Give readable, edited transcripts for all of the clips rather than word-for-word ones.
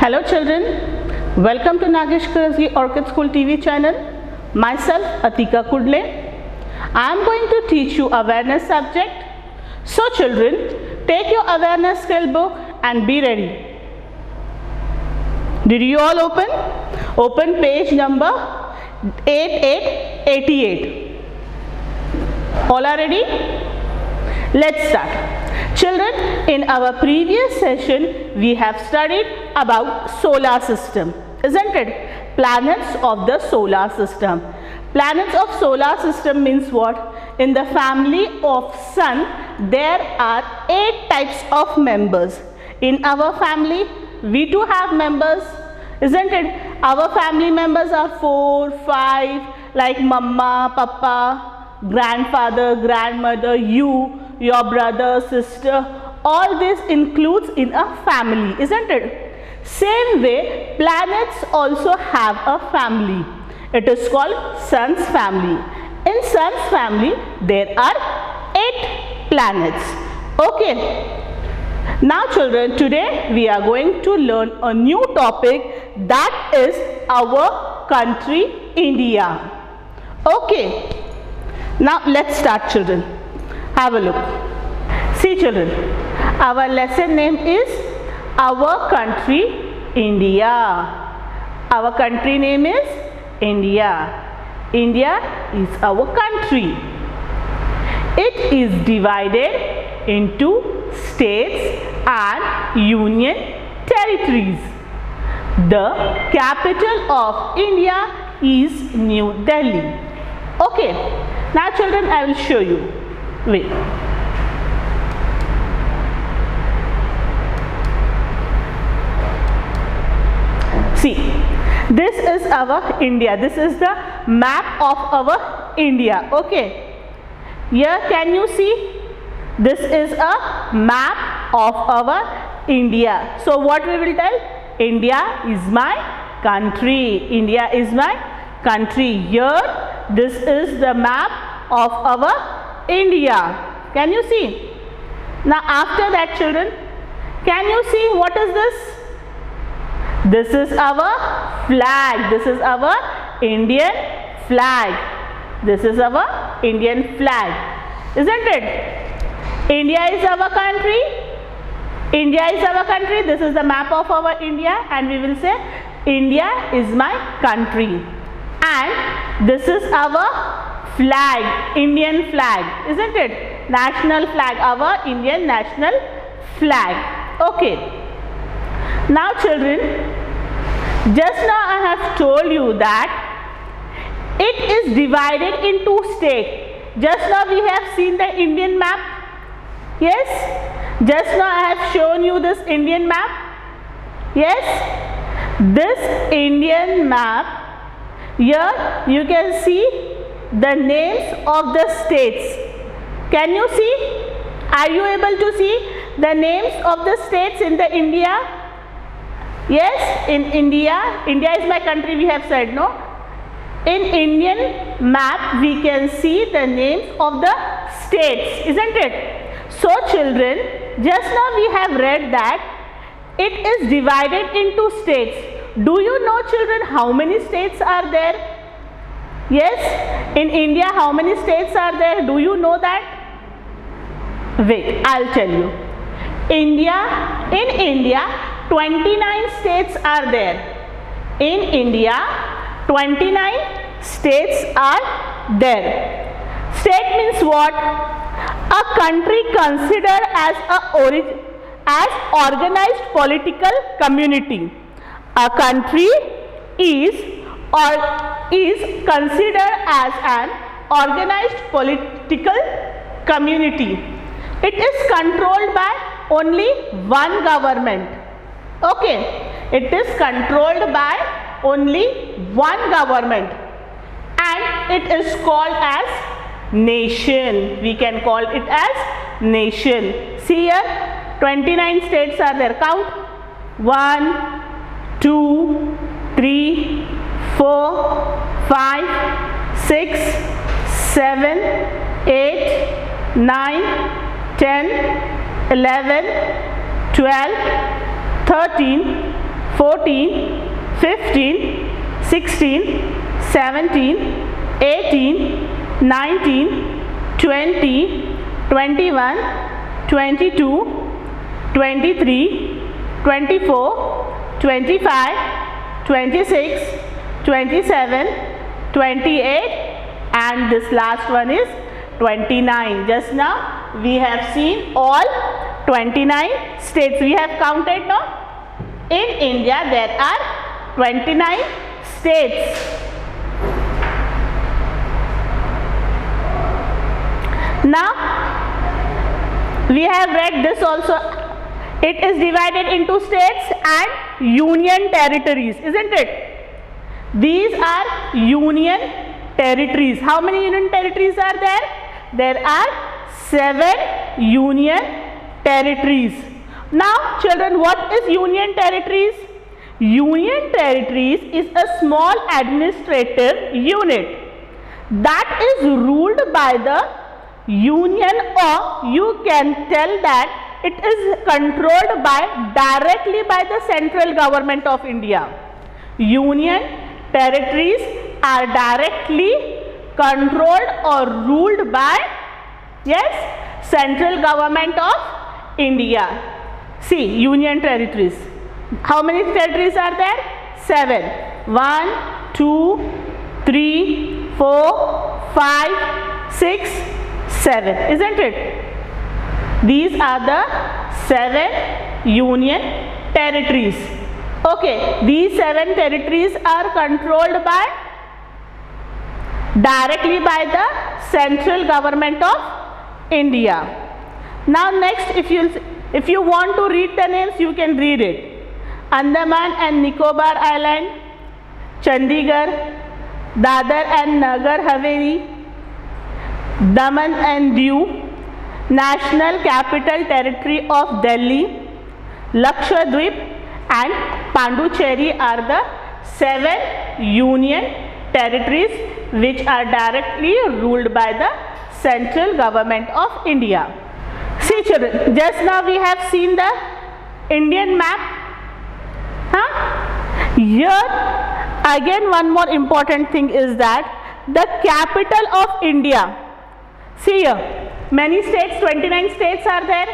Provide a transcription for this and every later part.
Hello children, welcome to Nagesh Karasgi Orchid School TV channel. Myself Atika Kudle. I am going to teach you awareness subject. So children, take your awareness skill book and be ready. Did you all open? Open page number 8888. All are ready? Let's start. Children, in our previous session, we have studied about solar system, isn't it? Planets of the solar system. Planets of solar system means what? In the family of Sun, there are 8 types of members. In our family, we too have members, isn't it? Our family members are 4, 5, like Mama, Papa, grandfather, grandmother, you, your brother, sister, all this includes in a family, isn't it? Same way, planets also have a family. It is called Sun's family. In Sun's family, there are 8 planets. Okay. Now children, today we are going to learn a new topic, that is our country, India. Okay. Now let's start children. Have a look. See children, our lesson name is Our Country, India. Our country name is India. India is our country. It is divided into states and union territories. The capital of India is New Delhi. Okay, now children, I will show you. Wait. See, this is our India. This is the map of our India. Okay. Here can you see? This is a map of our India. So what we will tell? India is my country. India is my country. Here, this is the map of our India. Can you see? Now after that children, can you see what is this? This is our flag. This is our Indian flag. This is our Indian flag. Isn't it? India is our country. India is our country. This is the map of our India, and we will say India is my country. And this is our flag, Indian flag, isn't it? National flag, our Indian national flag. Okay. Now children, just now I have told you that it is divided into states. Just now we have seen the Indian map. Yes? Just now I have shown you this Indian map. Yes? This Indian map, here you can see the names of the states. Can you see? Are you able to see the names of the states in the India? Yes, in India, India is my country, we have said, no? In Indian map, we can see the names of the states, isn't it? So children, just now we have read that it is divided into states. Do you know children how many states are there? Yes, in India how many states are there? Do you know that? Wait, I'll tell you. In India, 29 states are there. In India, 29 states are there. State means what? A country considered as organized political community. A country is considered as an organized political community. It is controlled by only one government. Okay, it is controlled by only one government, and it is called as nation. We can call it as nation. See here, 29 states are there. Count. 1, 2, 3, 4, 5, 6, 7, 8, 9, 10, 11, 12, 13, 14, 15, 16, 17, 18, 19, 20, 21, 22, 23, 24, 25, 26, 27, 28, and this last one is 29. Just now we have seen all 29 states. We have counted now. In India there are 29 states. Now we have read this also. It is divided into states and union territories, isn't it? These are union territories. How many union territories are there? There are 7 union territories. Now children, what is union territories? Union territories is a small administrative unit that is ruled by the union, or you can tell that it is controlled directly by the central government of India. Union territories are directly controlled or ruled by, yes, central government of India. See, union territories. How many territories are there? 7. 1, 2, 3, 4, 5, 6, 7. Isn't it? These are the 7 union territories. Okay, these 7 territories are controlled directly by the central government of India. Now next, if you want to read the names, you can read it. Andaman and Nicobar Island, Chandigarh, Dadar and Nagar Haveli, Daman and Diu, National Capital Territory of Delhi, Lakshadweep and Pondicherry are the 7 union territories which are directly ruled by the central government of India. See children, just now we have seen the Indian map. Here again one more important thing is that the capital of India. See here, many states, 29 states are there.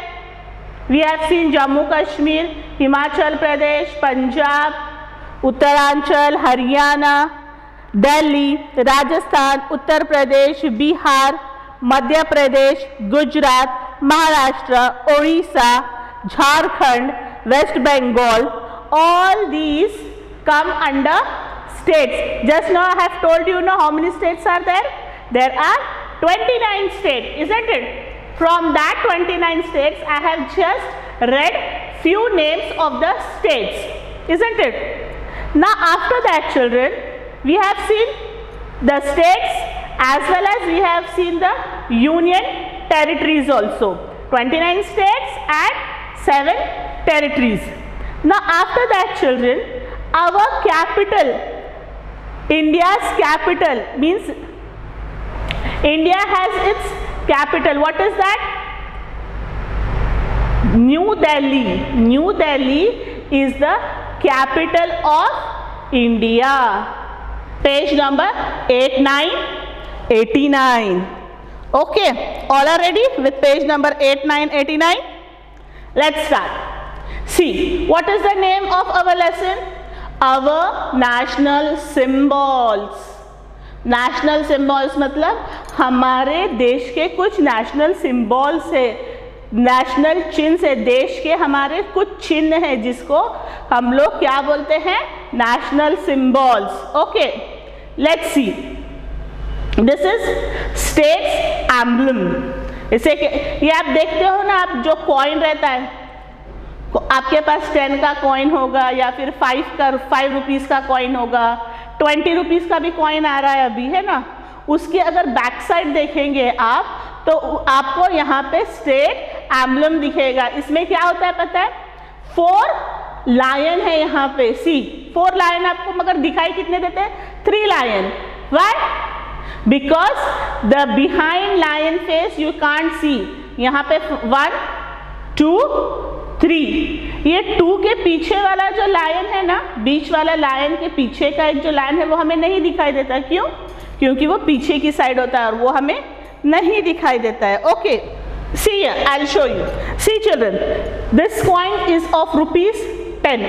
We have seen Jammu Kashmir, Himachal Pradesh, Punjab, Uttaranchal, Haryana, Delhi, Rajasthan, Uttar Pradesh, Bihar, Madhya Pradesh, Gujarat, Maharashtra, Orissa, Jharkhand, West Bengal. All these come under states. Just now I have told you how many states are there? There are 29 states, isn't it? From that 29 states, I have just read few names of the states, isn't it? Now after that children, we have seen the states as well as we have seen the union territories also. 29 states and 7 territories. Now after that children, our capital, India's capital means India has its capital. What is that? New Delhi. New Delhi is the capital of India. Page number 8989. Okay, all are ready with page number 8989? Let's start. See, what is the name of our lesson? Our national symbols. National symbols मतलब हमारे देश के कुछ national symbols है, national चिन्ह है, देश के हमारे कुछ चिन्ह है जिसको हम लोग क्या बोलते हैं? National symbols. Okay, let's see. This is states emblem. इसे ये आप देखते हो ना, आप जो कॉइन रहता है, आपके पास 10 का कॉइन होगा या फिर 5 रुपीस का कॉइन होगा, 20 रुपीस का भी कॉइन आ रहा है अभी, है ना. उसके अगर बैक साइड देखेंगे आप तो आपको यहाँ पे स्टेट एम्ब्लम दिखेगा. इसमें क्या होता है पता है? 4 लायन है यहाँ पे. सी 4 लायन आपको मगर दिखाई कितने देते हैं? 3 lion. Why? Because the behind lion face you can't see. यहाँ पे 1, 2, 3। ये 2 के पीछे वाला जो लाइन है ना, बीच वाला लाइन के पीछे का एक जो लाइन है वो हमें नहीं दिखाई देता। क्यों? क्योंकि वो पीछे की साइड होता है और वो हमें नहीं दिखाई देता है। Okay, see here, I'll show you. See children, this coin is of rupees 10.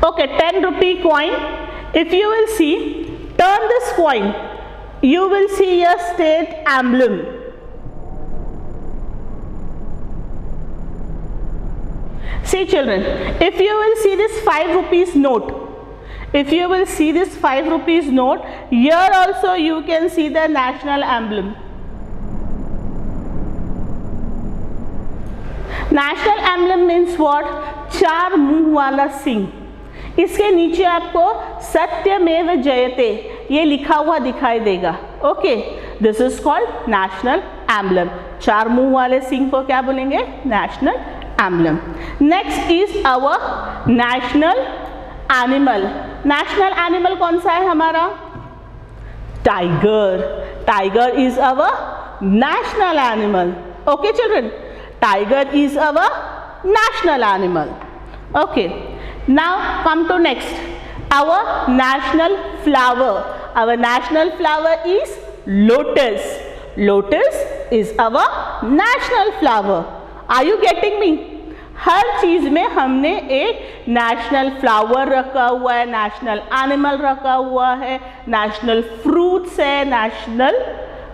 Okay, 10 rupee coin. If you will see, turn this coin, you will see a state emblem. See children, if you will see this 5 rupees note, if you will see this 5 rupees note, here also you can see the national emblem. National emblem means what? 4 मुंह वाला सिंह। इसके नीचे आपको सत्यमेव जयते ये लिखा हुआ दिखाई देगा। Okay, this is called national emblem. 4 मुंह वाले सिंह को क्या बोलेंगे? National emblem. Next is our national animal. National animal कौन सा है हमारा? Tiger. Tiger is our national animal. Okay children, tiger is our national animal. Okay, now come to next, our national flower. Our national flower is lotus. Lotus is our national flower. Are you getting me? हर चीज में हमने एक national flower रखा हुआ है, national animal रखा हुआ है, नेशनल फ्रूट्स है, नेशनल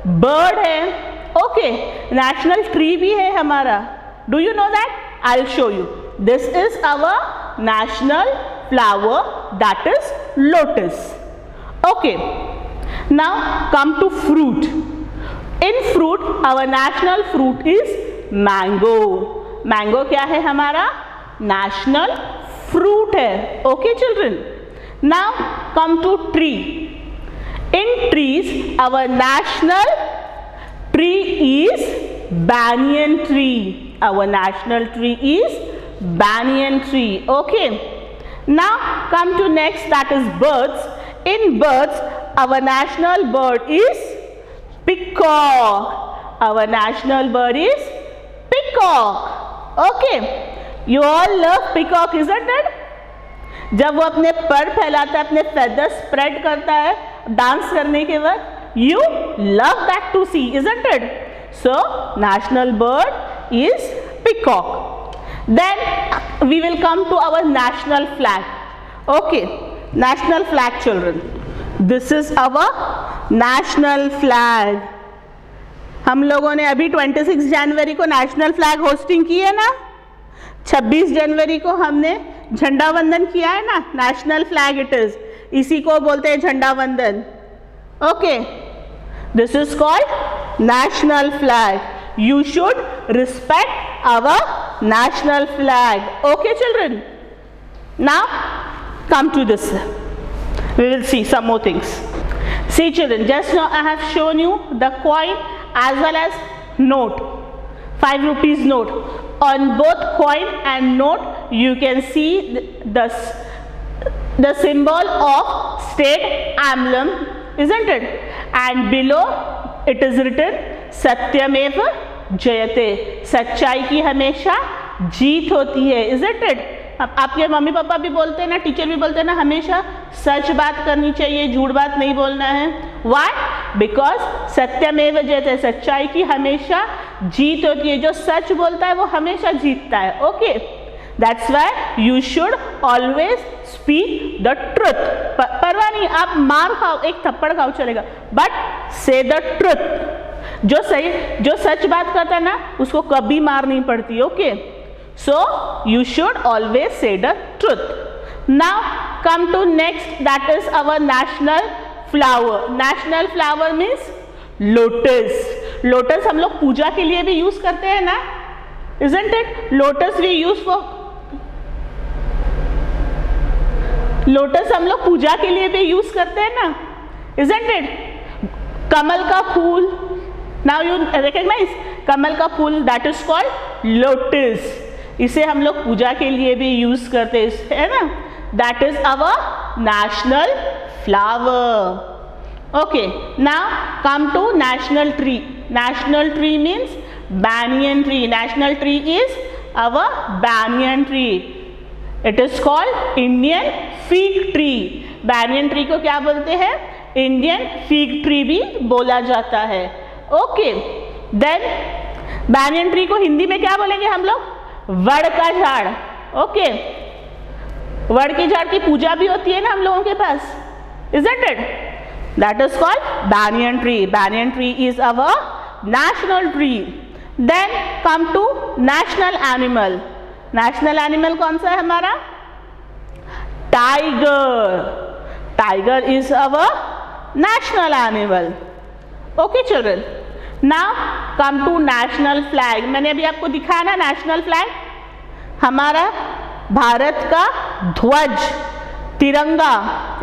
बर्ड है। ओके, नेशनल ट्री भी है हमारा। Do you know that? I will show you. This is our national flower, that is lotus. Okay, now come to fruit. In fruit our national fruit is mango. Mango क्या है हमारा? National fruit है। Okay children, now come to tree. In trees our national tree is banyan tree. Our national tree is banyan tree. Okay, now come to next, that is birds. In birds our national bird is peacock. Our national bird is peacock. Okay, you all love peacock, isn't it? जब वो अपने पर फैलाता है, अपने feather spread करता है dance करने के वक्त, you love that to see, isn't it? So national bird is peacock. Then we will come to our national flag. Okay, national flag children, this is our national flag. हम लोगों ने अभी 26 जनवरी को नेशनल फ्लैग होस्टिंग की है ना, 26 जनवरी को हमने झंडा वंदन किया है ना, नेशनल फ्लैग इट इज, इसी को बोलते हैं झंडा वंदन। Okay, this is called national flag. You should respect our national flag. Okay children, now come to this, we will see some more things. See children, just now I have shown you the coin as well as note, 5 rupees note. On both coin and note you can see the symbol of state emblem, isn't it? And below it is written सत्यमेव जयते, सच्चाई की हमेशा जीत होती है, isn't it? अब आपके mummy papa भी बोलते हैं ना, टीचर भी बोलते हैं ना, हमेशा सच बात करनी चाहिए, झूठ बात नहीं बोलना है। Why? Because सत्यमेव जयते, सच्चाई की हमेशा जीत होती है, जो सच बोलता है वो हमेशा जीतता है। Okay, That's why you should always speak the truth. परवाह नहीं, आप मार खाओ, एक थप्पड़ खाओ चलेगा, but say the truth. जो सच बात करता है ना, उसको कभी मार नहीं पड़ती। Okay, so you should always say the truth. Now come to next, that is our national flower. National flower means lotus. Lotus हम लोग पूजा के लिए भी यूज करते हैं ना, isn't it? Lotus we use for, lotus हम लोग पूजा के लिए भी यूज करते हैं ना, isn't it? कमल का फूल, now you recognize कमल का फूल, that is called lotus. इसे हम लोग पूजा के लिए भी यूज करते हैं ना, that is our national flower. Okay, now come to national tree. National tree means banyan tree. National tree is our banyan tree. It is called Indian fig tree. Banyan tree को क्या बोलते हैं? Indian fig tree भी बोला जाता है. Okay. Then banyan tree को हिंदी में क्या बोलेंगे हम लोग? वड़ का झाड़. Okay. वड़ के झाड़ की पूजा भी होती है ना हम लोगों के पास. Isn't it? That is called banyan tree. Banyan tree is our national tree. Then come to national animal. National animal कौन सा है हमारा? Tiger. Tiger is our national animal. Okay children. Now come to national flag. मैंने अभी आपको दिखाया ना national flag. हमारा भारत का ध्वज, तिरंगा.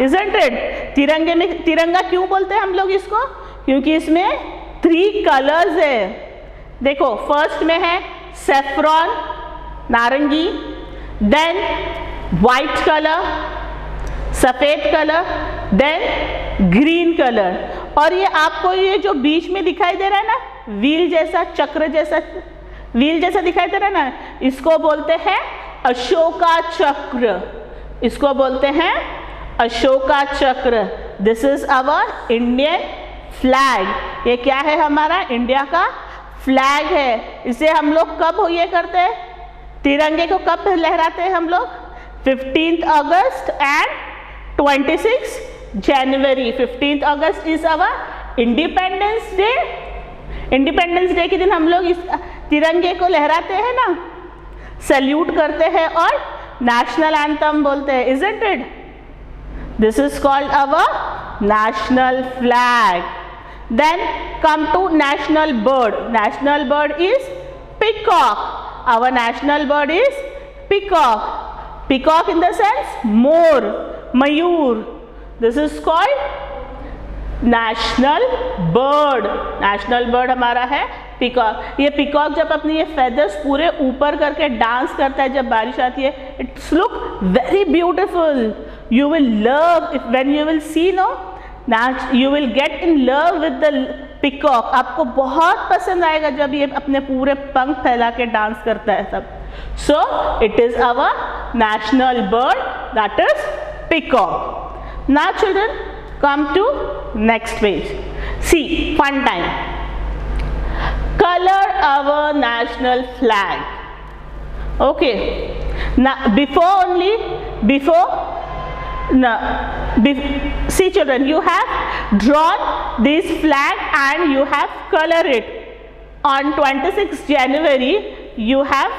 Isn't it? तिरंगे में, तिरंगा क्यों बोलते हैं हम लोग इसको? क्योंकि इसमें 3 कलर्स है. देखो फर्स्ट में है सेफ्रॉन, नारंगी, देन वाइट कलर, सफ़ेद कलर, देन ग्रीन कलर. और ये आपको ये जो बीच में दिखाई दे रहा है ना, व्हील जैसा, चक्र जैसा, व्हील जैसा दिखाई दे रहा है ना, इसको बोलते हैं अशोका चक्र. इसको बोलते हैं Ashoka Chakra. This is our Indian flag. ये क्या है? हमारा इंडिया का फ्लैग है. इसे हम लोग कब ये करते हैं? तिरंगे को कब लहराते हैं हम लोग? 15th अगस्त एंड 26 जनवरी. 15th अगस्त is our independence day. Independence day के दिन हम लोग इस तिरंगे को लहराते हैं ना, सैल्यूट करते हैं और नेशनल एंथम बोलते हैं. Isn't it? This is called our national flag. Then come to national bird. National bird is peacock. Our national bird is peacock. Peacock in the sense more, mayur. This is called national bird. National bird हमारा है peacock. ये peacock जब अपनी ये feathers पूरे ऊपर करके dance करता है जब बारिश आती है, it's look very beautiful. You will love it when you will see, no? You will get in love with the peacock. आपको बहुत पसंद आएगा जब ये अपने पूरे पंख फैला के डांस करता है सब. So it is our national bird, that is peacock. Now children, come to next page. See, fun time. Color our national flag. Okay. Now see children, you have drawn this flag and you have colored it. On 26th January you have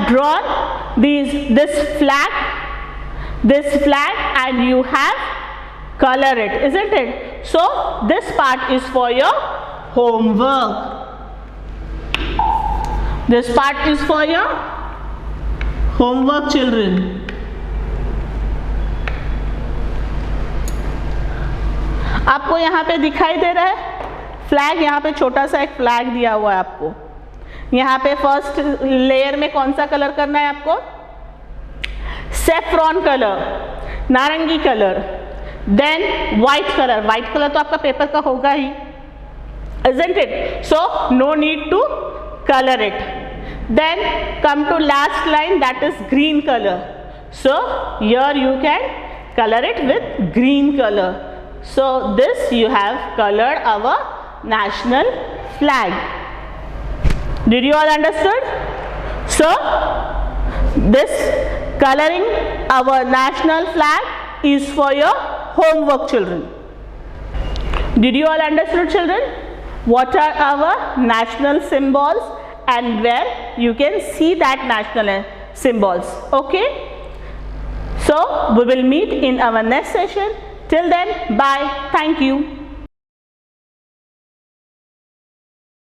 drawn this flag and you have colored it, isn't it? So this part is for your homework. This part is for your homework children. आपको यहाँ पे दिखाई दे रहा है flag. यहाँ पे छोटा सा एक फ्लैग दिया हुआ है आपको. यहाँ पे फर्स्ट लेयर में कौन सा कलर करना है आपको? सेफ्रॉन कलर, नारंगी colour, then white colour. White colour तो आपका पेपर का होगा ही, isn't it? So no need to color it. Then come to last line, that is green color. So here you can color it with green color. So this you have colored our national flag. Did you all understood? So this coloring our national flag is for your homework children. Did you all understood children? What are our national symbols and where you can see that national symbols? Okay. So we will meet in our next session. Till then, bye. Thank you.